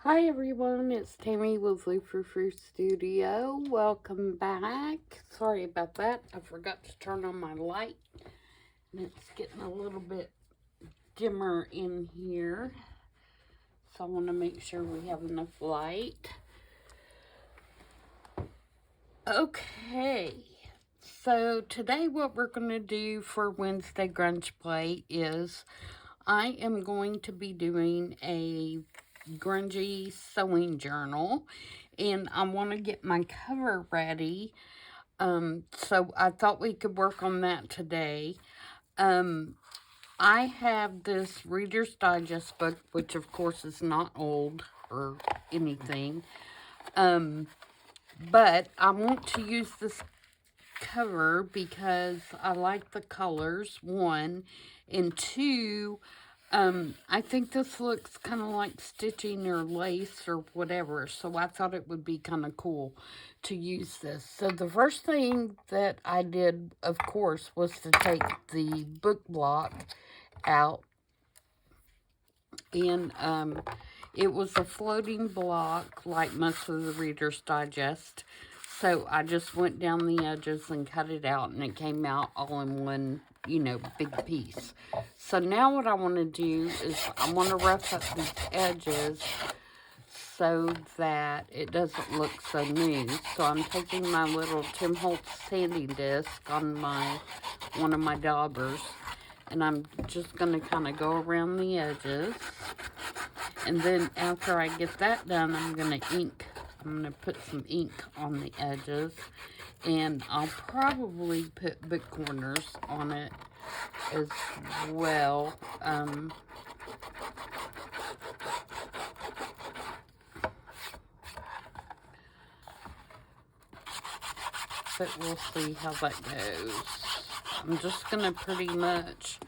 Hi everyone, it's Tammy with Frou-frou Studio. Welcome back. Sorry about that. I forgot to turn on my light. And it's getting a little bit dimmer in here. So I want to make sure we have enough light. Okay. So today what we're going to do for Wednesday Grunge Play is I am going to be doing a grungy sewing journal, and I want to get my cover ready. So I thought we could work on that today. I have this Reader's Digest book, which of course is not old or anything. But I want to use this cover because I like the colors, one, and two, I think this looks kind of like stitching or lace or whatever, so I thought it would be kind of cool to use this. So the first thing that I did, of course, was to take the book block out, and it was a floating block like most of the Reader's Digest. So I just went down the edges and cut it out, and it came out all in one, big piece. So now what I want to do is I want to rough up these edges so that it doesn't look so new. So I'm taking my little Tim Holtz sanding disc on one of my daubers, and I'm just going to kind of go around the edges. And then after I get that done, I'm going to put some ink on the edges. And I'll probably put book corners on it as well. But we'll see how that goes. I'm just going to pretty much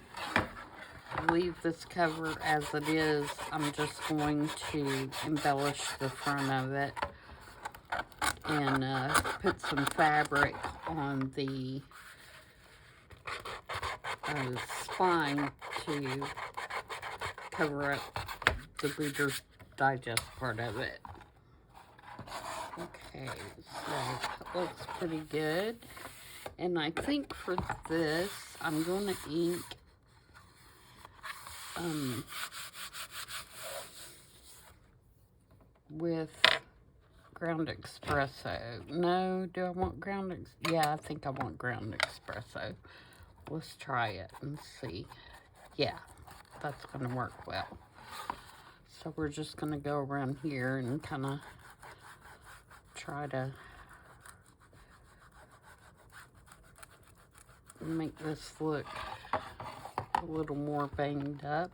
leave this cover as it is. I'm just going to embellish the front of it and put some fabric on the spine to cover up the Reader's Digest part of it. Okay, so that looks pretty good. And I think for this, I'm going to ink with ground espresso. No, do I want yeah, I think I want ground espresso. Let's try it and see. Yeah, that's going to work well. So we're just going to go around here and kind of try to make this look a little more banged up.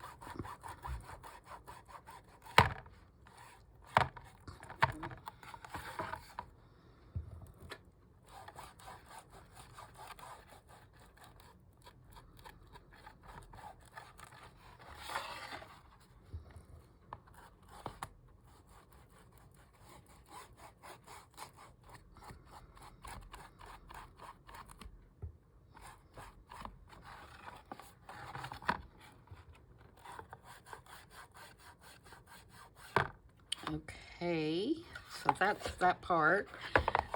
Okay, so that's that part.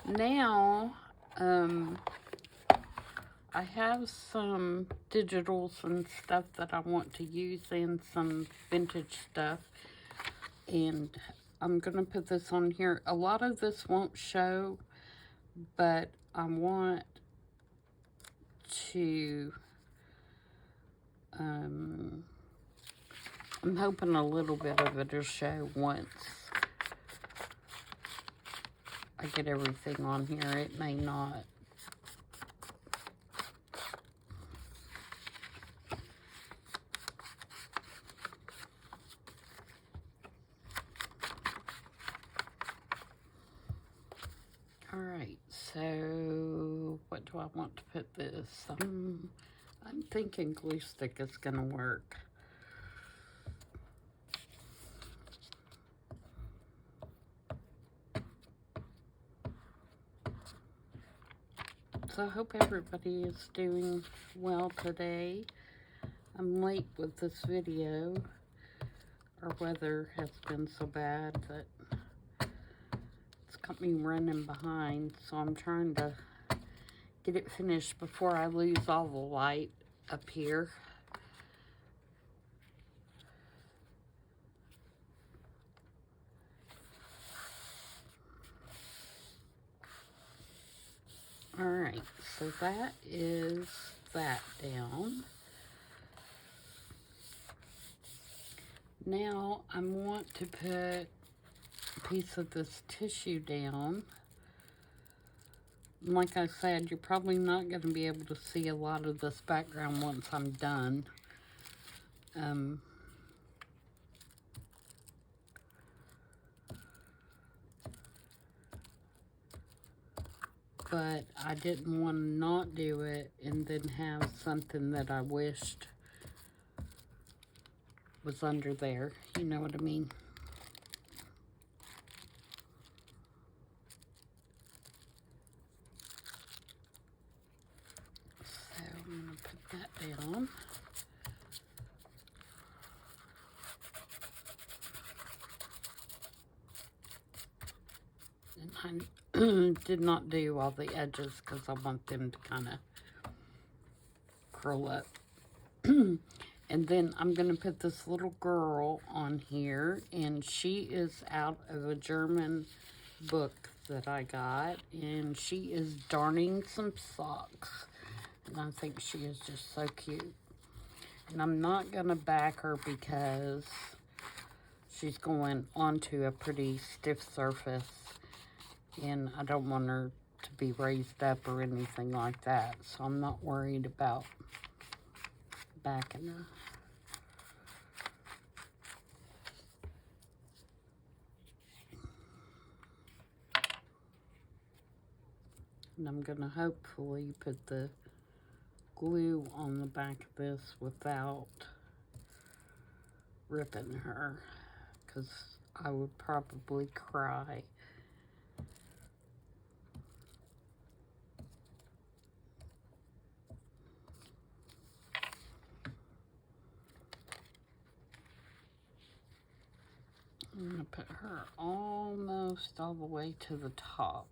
Now, I have some digitals and stuff that I want to use and some vintage stuff. And I'm going to put this on here. A lot of this won't show, but I want to, I'm hoping a little bit of it will show once I get everything on here. It may not. Alright, so what do I want to put this? I'm thinking glue stick is going to work. So I hope everybody is doing well today. I'm late with this video. our weather has been so bad that it's got me running behind, so I'm trying to get it finished before I lose all the light up here. Alright, so that is that down. Now I want to put a piece of this tissue down. Like I said, you're probably not going to be able to see a lot of this background once I'm done. But I didn't want to not do it and then have something that I wished was under there. You know what I mean? So I'm going to put that down. And I did not do all the edges because I want them to kind of curl up. And then I'm going to put this little girl on here, and she is out of a German book that I got, and she is darning some socks, and I think she is just so cute. And I'm not going to back her because she's going onto a pretty stiff surface, and I don't want her to be raised up or anything like that, so I'm not worried about backing her. And I'm going to hopefully put the glue on the back of this without ripping her, because I would probably cry. I'm going to put her almost all the way to the top.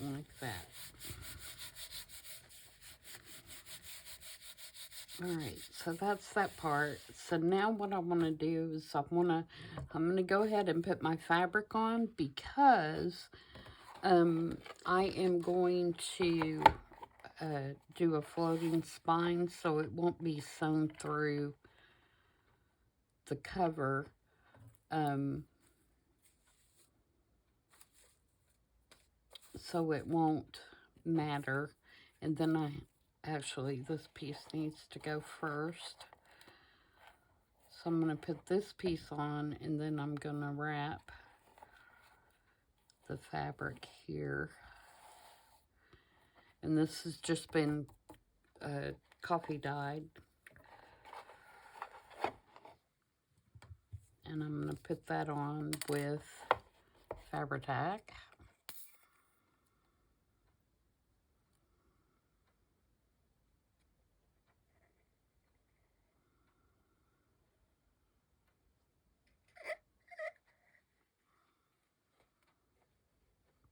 Like that. Alright, so that's that part. So now what I want to do is I'm going to go ahead and put my fabric on, because I am going to do a floating spine so it won't be sewn through the cover. So it won't matter. And then actually this piece needs to go first. So I'm going to put this piece on, and then I'm going to wrap the fabric here. And this has just been coffee dyed. And I'm going to put that on with Fabri-Tac.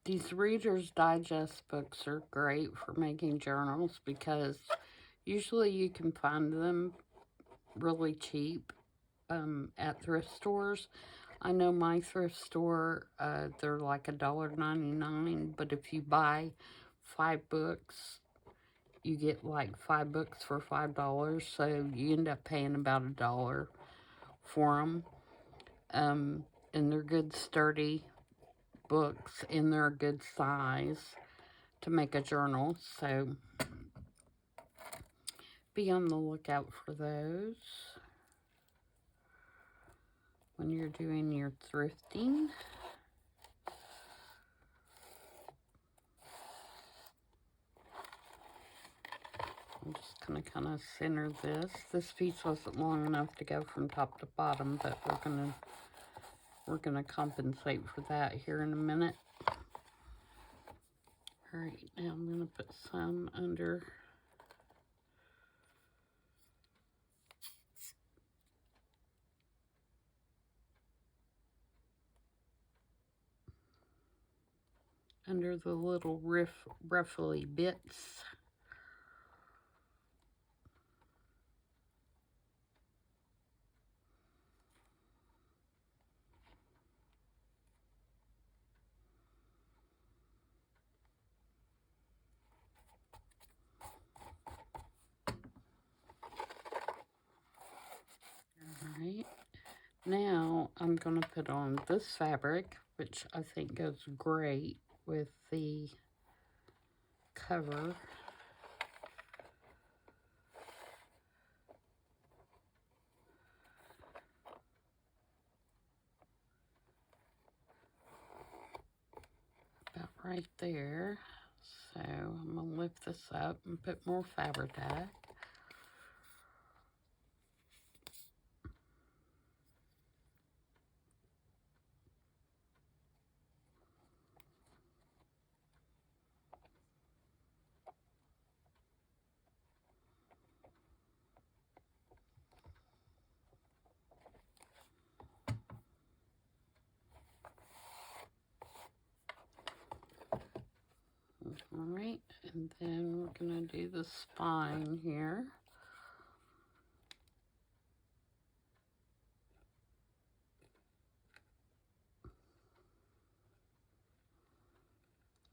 These Reader's Digest books are great for making journals, because usually you can find them really cheap at thrift stores. I know my thrift store, they're like $1.99, but if you buy 5 books, you get like 5 books for $5, so you end up paying about $1 for them. And they're good, sturdy books, and they're a good size to make a journal, so be on the lookout for those when you're doing your thrifting. I'm just going to kind of center this. This piece wasn't long enough to go from top to bottom, but we're going to we're going to compensate for that here in a minute. All right, now I'm going to put some under the little ruffly bits. Alright, now I'm going to put on this fabric, which I think goes great with the cover. About right there. So I'm going to lift this up and put more fabric tack. Alright, and then we're going to do the spine here.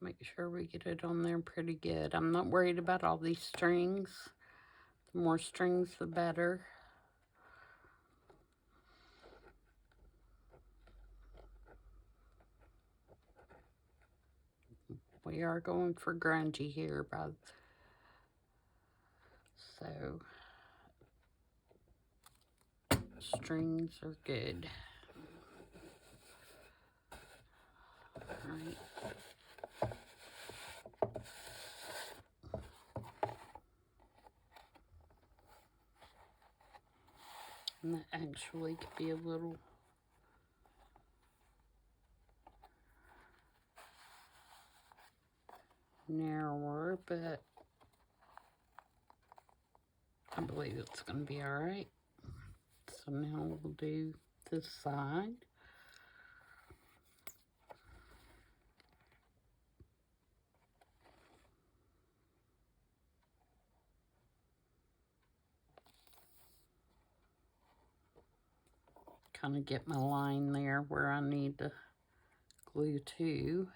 Make sure we get it on there pretty good. I'm not worried about all these strings. The more strings, the better. We are going for grungy here, so strings are good. All right. And that actually could be a little narrower, but I believe it's going to be all right. So now we'll do this side. Kind of get my line there where I need to glue to.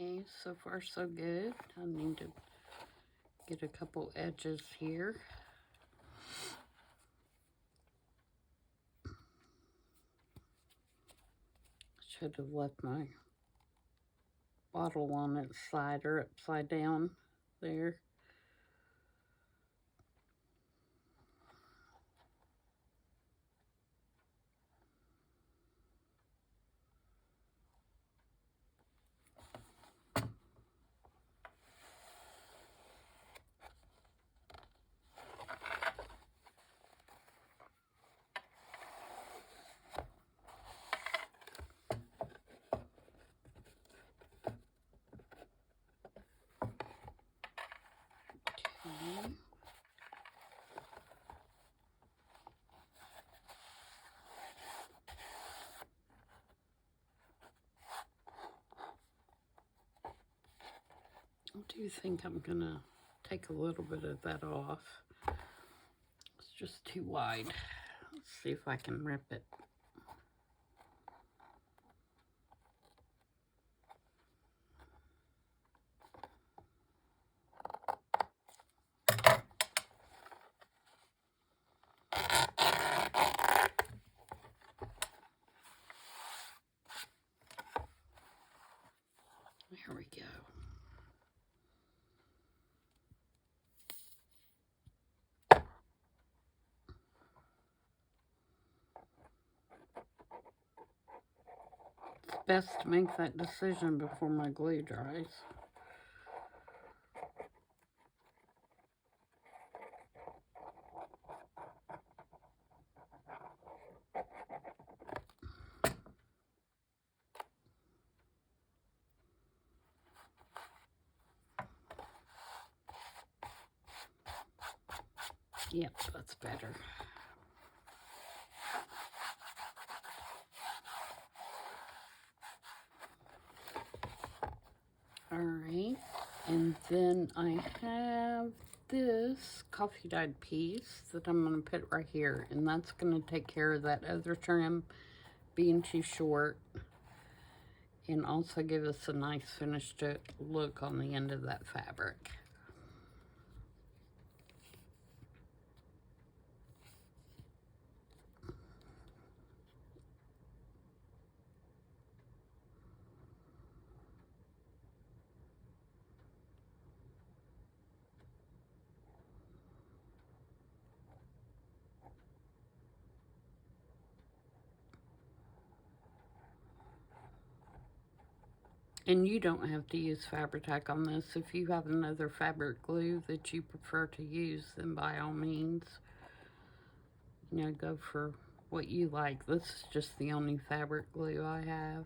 Okay, so far so good. I need to get a couple edges here. Should have left my bottle on its side or upside down there. I do think I'm gonna take a little bit of that off. It's just too wide. Let's see if I can rip it. There we go. It's best to make that decision before my glue dries. Yep, that's better. Alright, and then I have this coffee dyed piece that I'm going to put right here, and that's going to take care of that other trim being too short, and also give us a nice finished look on the end of that fabric. And you don't have to use Fabri-Tac on this. If you have another fabric glue that you prefer to use, then by all means, you know, go for what you like. This is just the only fabric glue I have.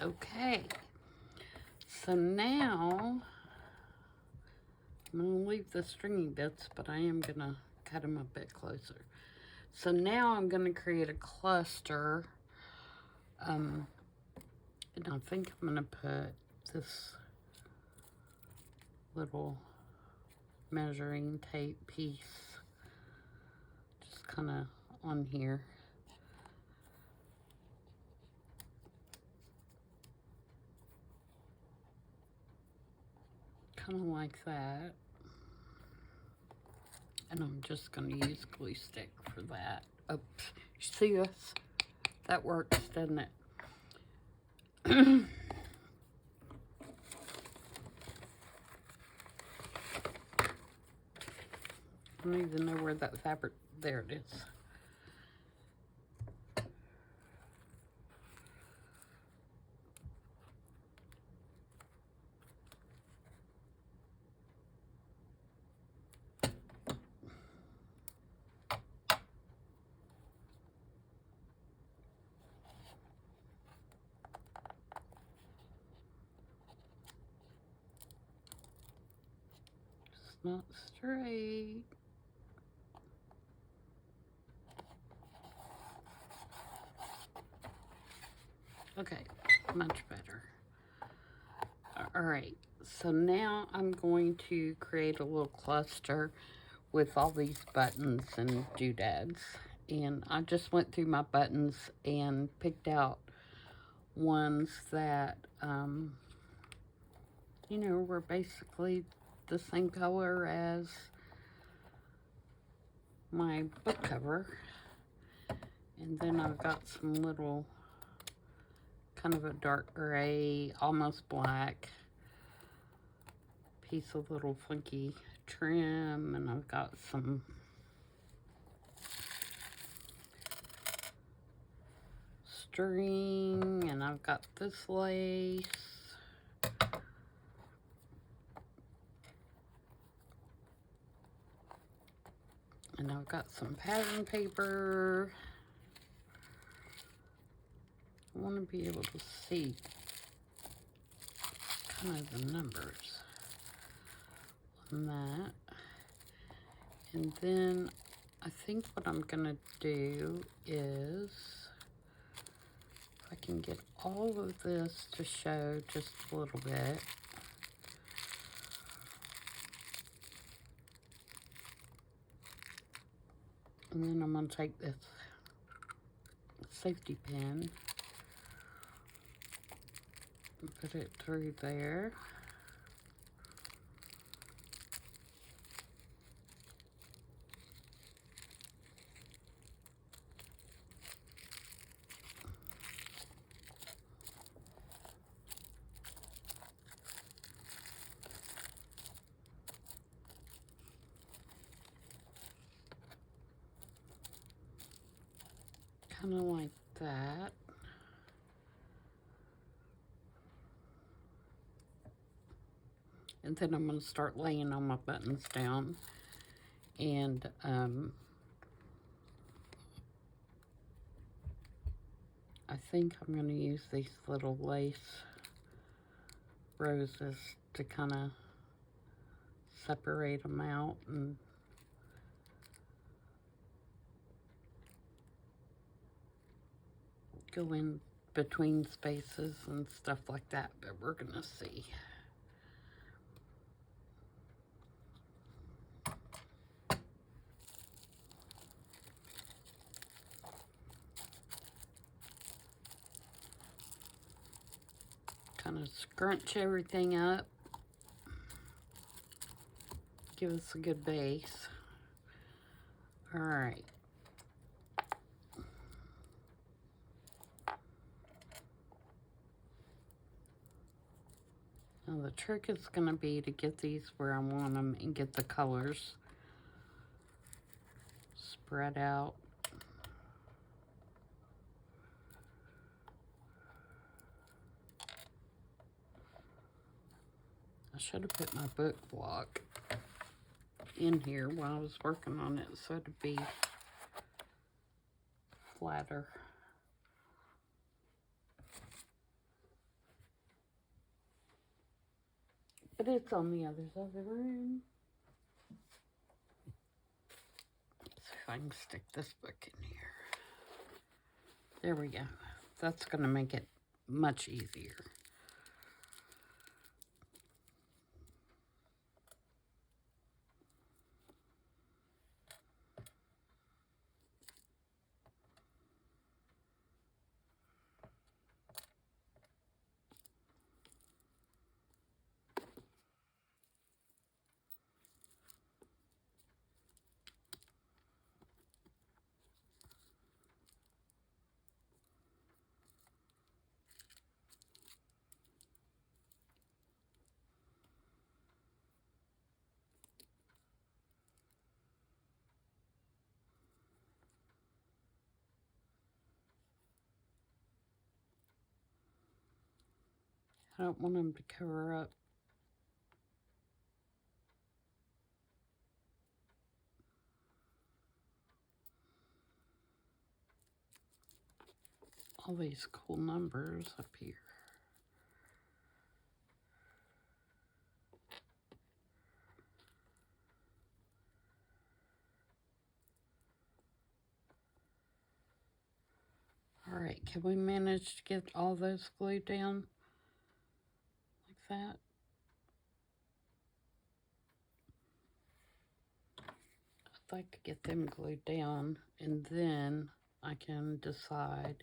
Okay, so now I'm going to leave the stringy bits, but I am going to cut them a bit closer. So now I'm going to create a cluster, and I think I'm going to put this little measuring tape piece just kind of on here. Kind of like that. And I'm just going to use glue stick for that. Oh, see this? That works, doesn't it? I don't even know where that fabric, there it is. It's not straight. Okay, much better. All right, so now I'm going to create a little cluster with all these buttons and doodads. And I just went through my buttons and picked out ones that, you know, were basically the same color as my book cover. And then I've got some little, kind of a dark gray, almost black piece of little funky trim, and I've got some string, and I've got this lace. And I've got some pattern paper. I want to be able to see kind of the numbers on that. And then I think what I'm going to do is, if I can get all of this to show just a little bit. And then I'm going to take this safety pin and put it through there. Kind of like that. And then I'm going to start laying all my buttons down. And I think I'm going to use these little lace roses to kind of separate them out and go in between spaces and stuff like that, but we're going to see. Kind of scrunch everything up. Give us a good base. All right. Now the trick is going to be to get these where I want them and get the colors spread out. I should have put my book block in here while I was working on it so it'd be flatter. But it's on the other side of the room. Let's see if I can stick this book in here. There we go. That's going to make it much easier. I don't want them to cover up all these cool numbers up here. All right, can we manage to get all those glued down like that? I'd like to get them glued down, and then I can decide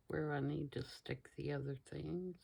where I need to stick the other things.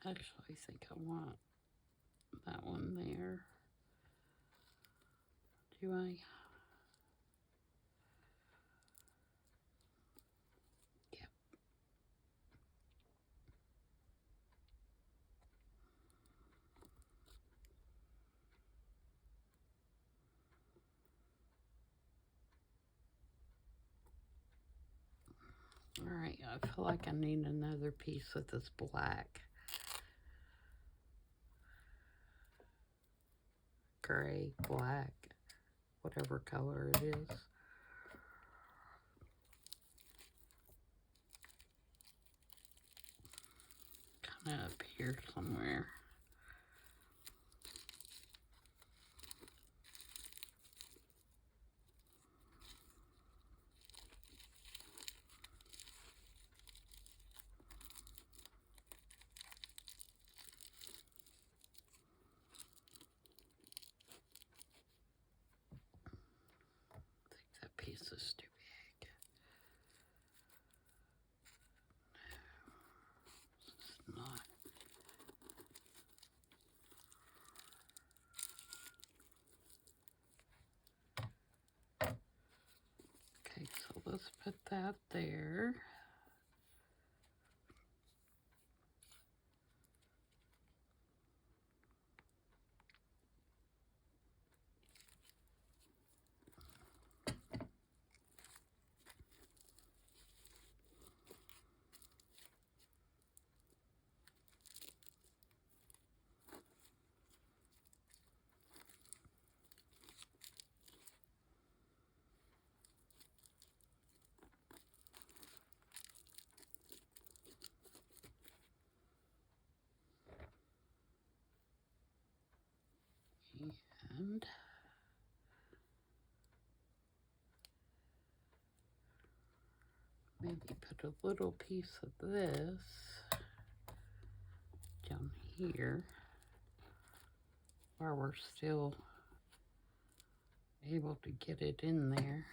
Actually, I think I want that one there. Do I? Yep. Alright, I feel like I need another piece of this black. Gray, black, whatever color it is. Kind of up here somewhere. I think that piece is too big. It's not. Okay, so let's put that there. And maybe put a little piece of this down here while we're still able to get it in there.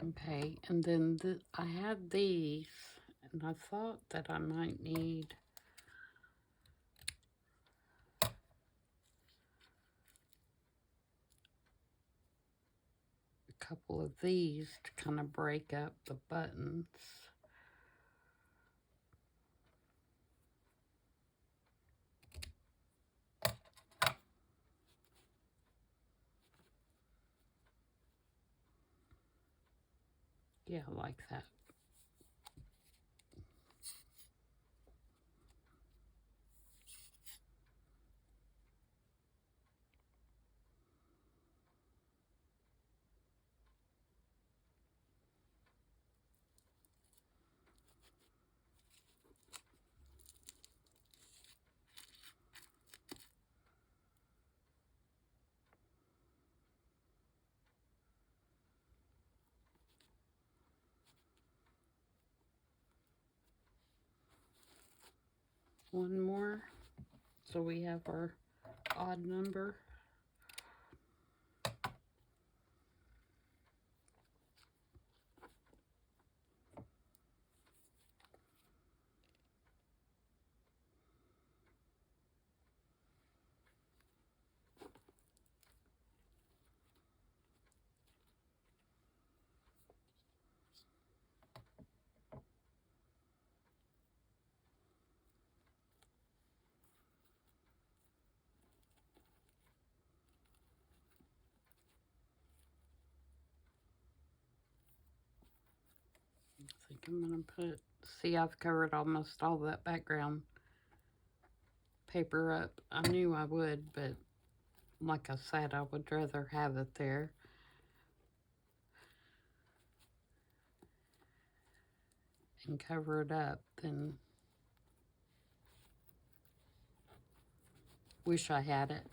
Okay, and then I had these, and I thought that I might need a couple of these to kind of break up the buttons. Yeah, like that. One more, so we have our odd number. I think I'm gonna put, see, I've covered almost all that background paper up. I knew I would, but like I said, I would rather have it there. And cover it up than wish I had it.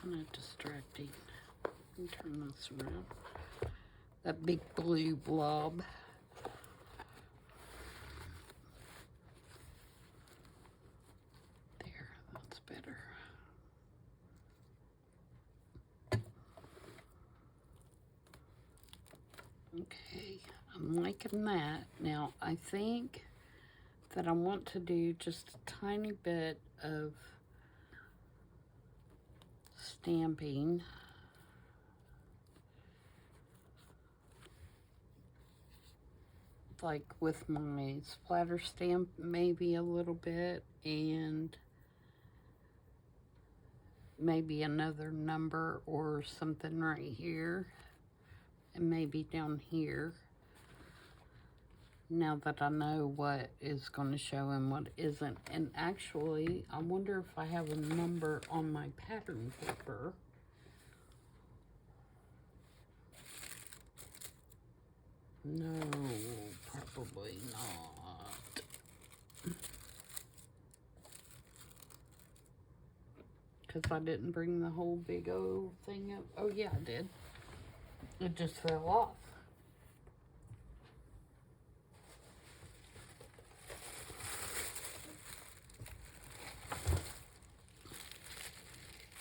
kind of distracting. Let me turn this around. That big blue blob. There, that's better. Okay, I'm liking that. Now, I think that I want to do just a tiny bit of stamping. Like with my splatter stamp, maybe a little bit, and maybe another number or something right here, and maybe down here. Now that I know what is going to show and what isn't. And actually, I wonder if I have a number on my pattern paper. No, probably not. Because I didn't bring the whole big old thing up. Oh yeah, I did. It just fell off.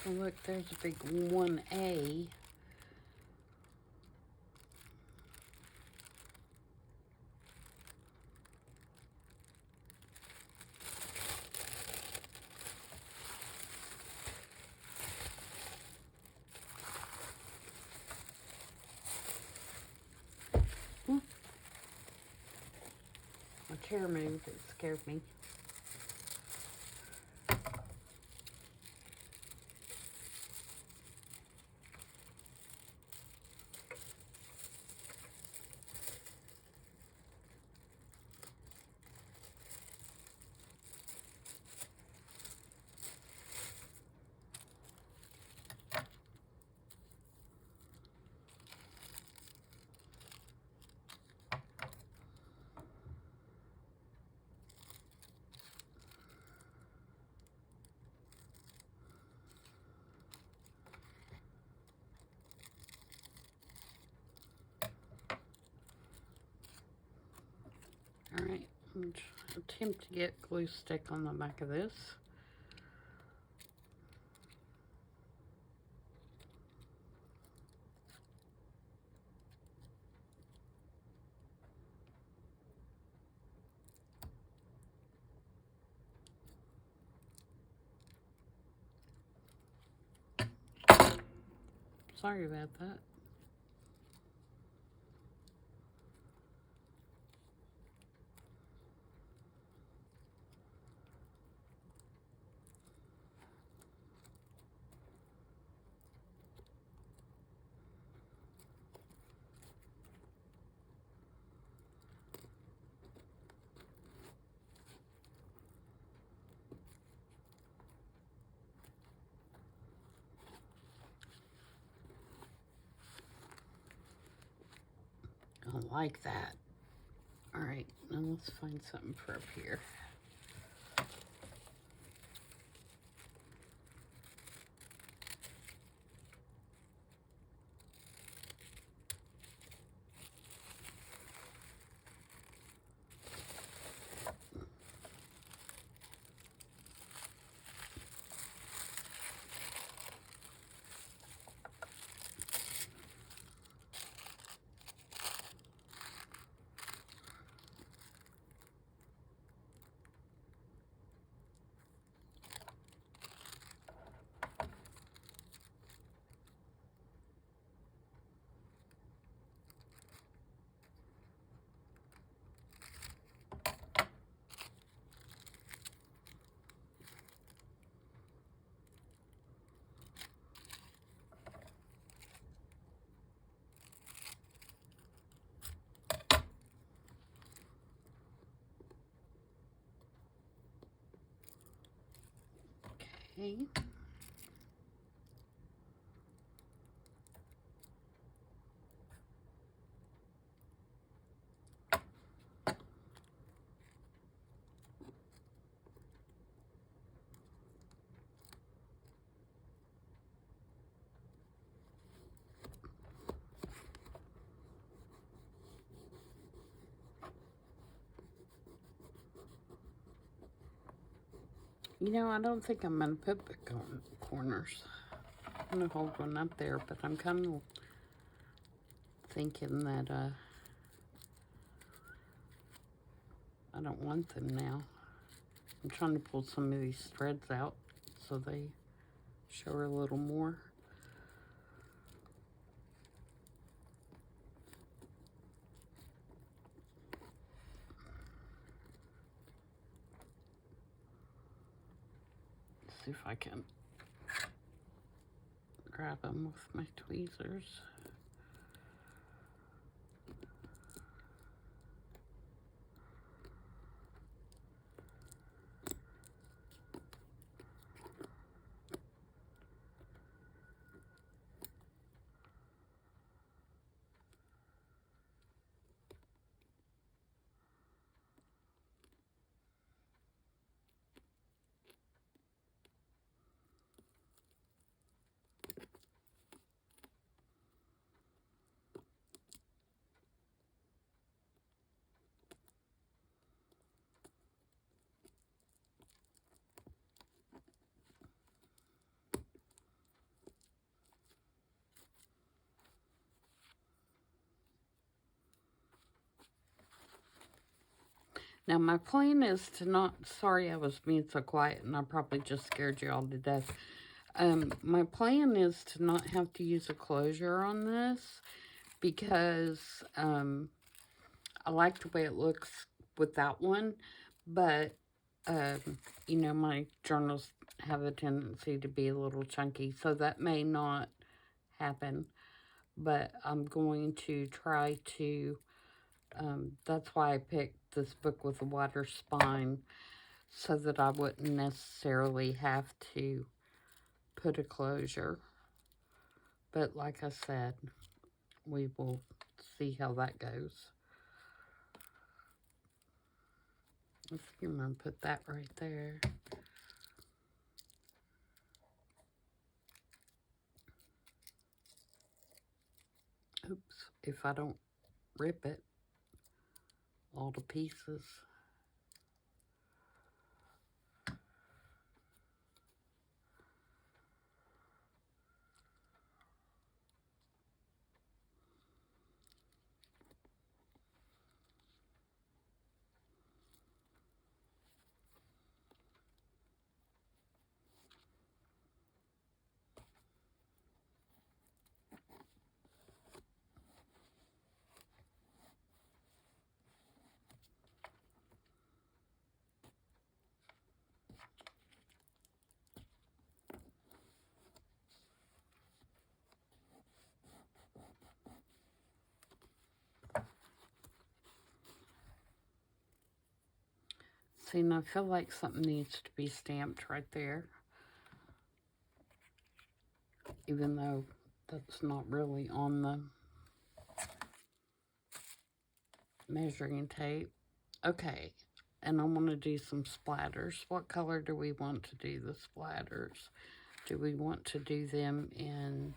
Oh, look, there's a big 1A. My chair moved. It scared me. Alright, I'm going to attempt to get glue stick on the back of this. Sorry about that. I like that. Alright, now let's find something for up here. Okay. You know, I don't think I'm going to put book on corners. I'm going to hold one up there, but I'm kind of thinking that I don't want them now. I'm trying to pull some of these threads out so they show a little more. Let's see if I can grab them with my tweezers. Now, my plan is to not, sorry I was being so quiet and I probably just scared you all to death. My plan is to not have to use a closure on this because I like the way it looks without one, but, you know, my journals have a tendency to be a little chunky, so that may not happen, but I'm going to try to, that's why I picked this book with a wider spine, so that I wouldn't necessarily have to put a closure. But like I said, we will see how that goes. I think I'm going to put that right there. Oops, if I don't rip it all to pieces. See, and I feel like something needs to be stamped right there, even though that's not really on the measuring tape. Okay, and I want to do some splatters. What color do we want to do the splatters? Do we want to do them in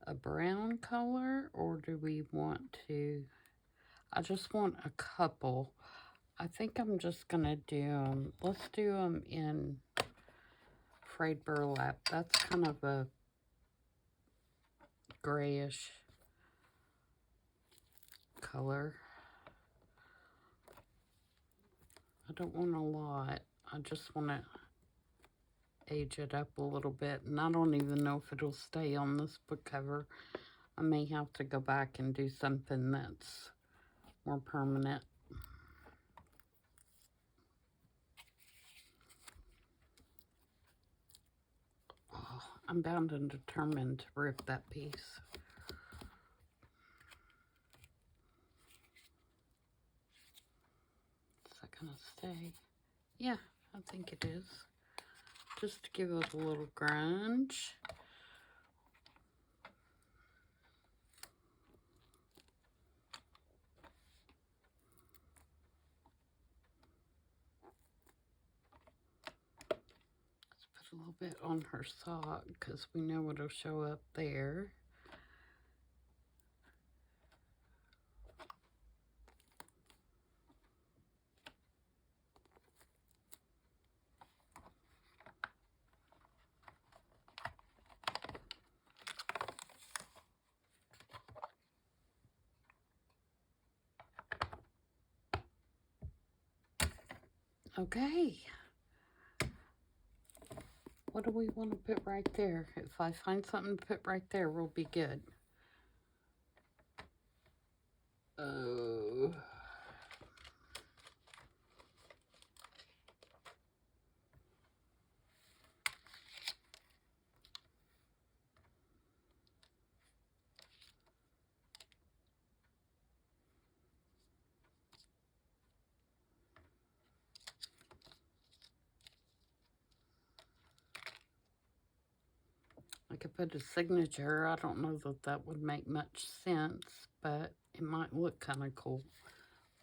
a brown color, or do we want to, I just want a couple. I think I'm just going to do them, let's do them in frayed burlap. That's kind of a grayish color. I don't want a lot. I just want to age it up a little bit. And I don't even know if it'll stay on this book cover. I may have to go back and do something that's more permanent. Oh, I'm bound and determined to rip that piece. Is that gonna stay? Yeah, I think it is. Just to give it a little grunge. Let's put a little bit on her sock because we know it'll show up there. Okay. What do we want to put right there? If I find something to put right there, we'll be good. Oh. I could put a signature. I don't know that that would make much sense, but it might look kind of cool.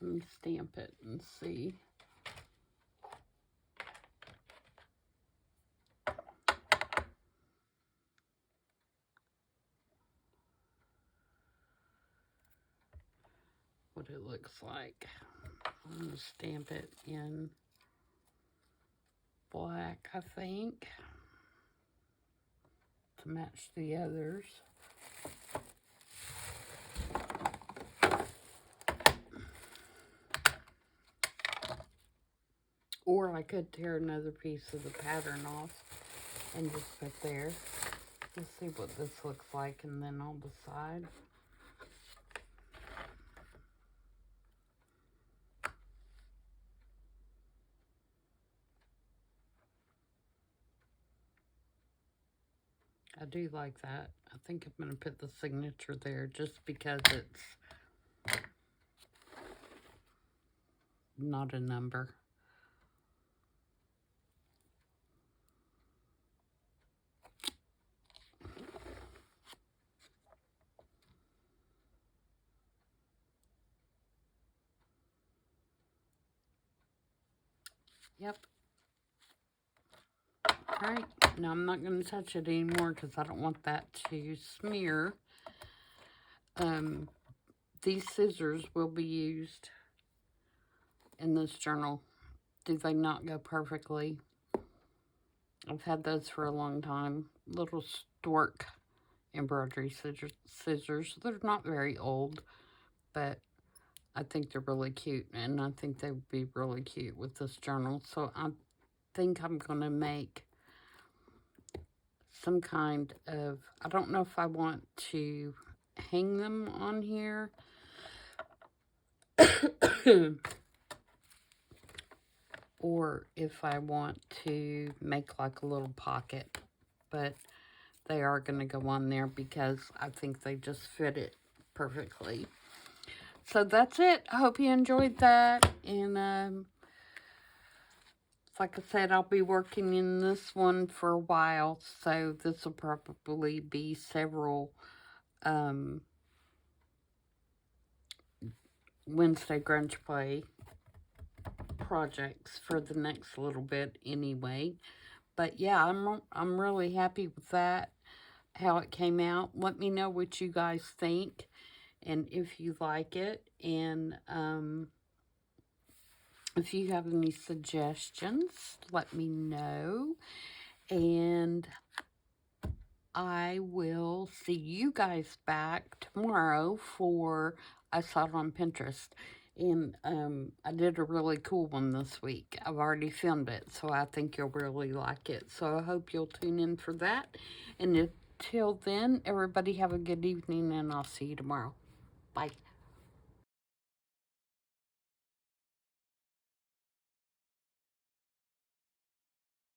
Let me stamp it and see. What it looks like. I'm going to stamp it in black, I think, to match the others. Or I could tear another piece of the pattern off and just put there. Let's see what this looks like, and then I'll decide. I do like that. I think I'm going to put the signature there just because it's not a number. Yep. Alright, now I'm not going to touch it anymore because I don't want that to smear. These scissors will be used in this journal. Do they not go perfectly? I've had those for a long time. Little stork embroidery scissors. They're not very old, but I think they're really cute, and I think they would be really cute with this journal. So I think I'm going to make some kind of, I don't know if I want to hang them on here or if I want to make like a little pocket, but they are going to go on there because I think they just fit it perfectly. So that's it. I hope you enjoyed that, and like I said, I'll be working in this one for a while, so this will probably be several Wednesday Grunge Play projects for the next little bit anyway. But yeah, I'm really happy with that, how it came out. Let me know what you guys think and if you like it, and if you have any suggestions, let me know. And I will see you guys back tomorrow for, I saw it on Pinterest, and I did a really cool one this week. I've already filmed it, so I think you'll really like it. So I hope you'll tune in for that. And until then, everybody have a good evening, and I'll see you tomorrow. Bye.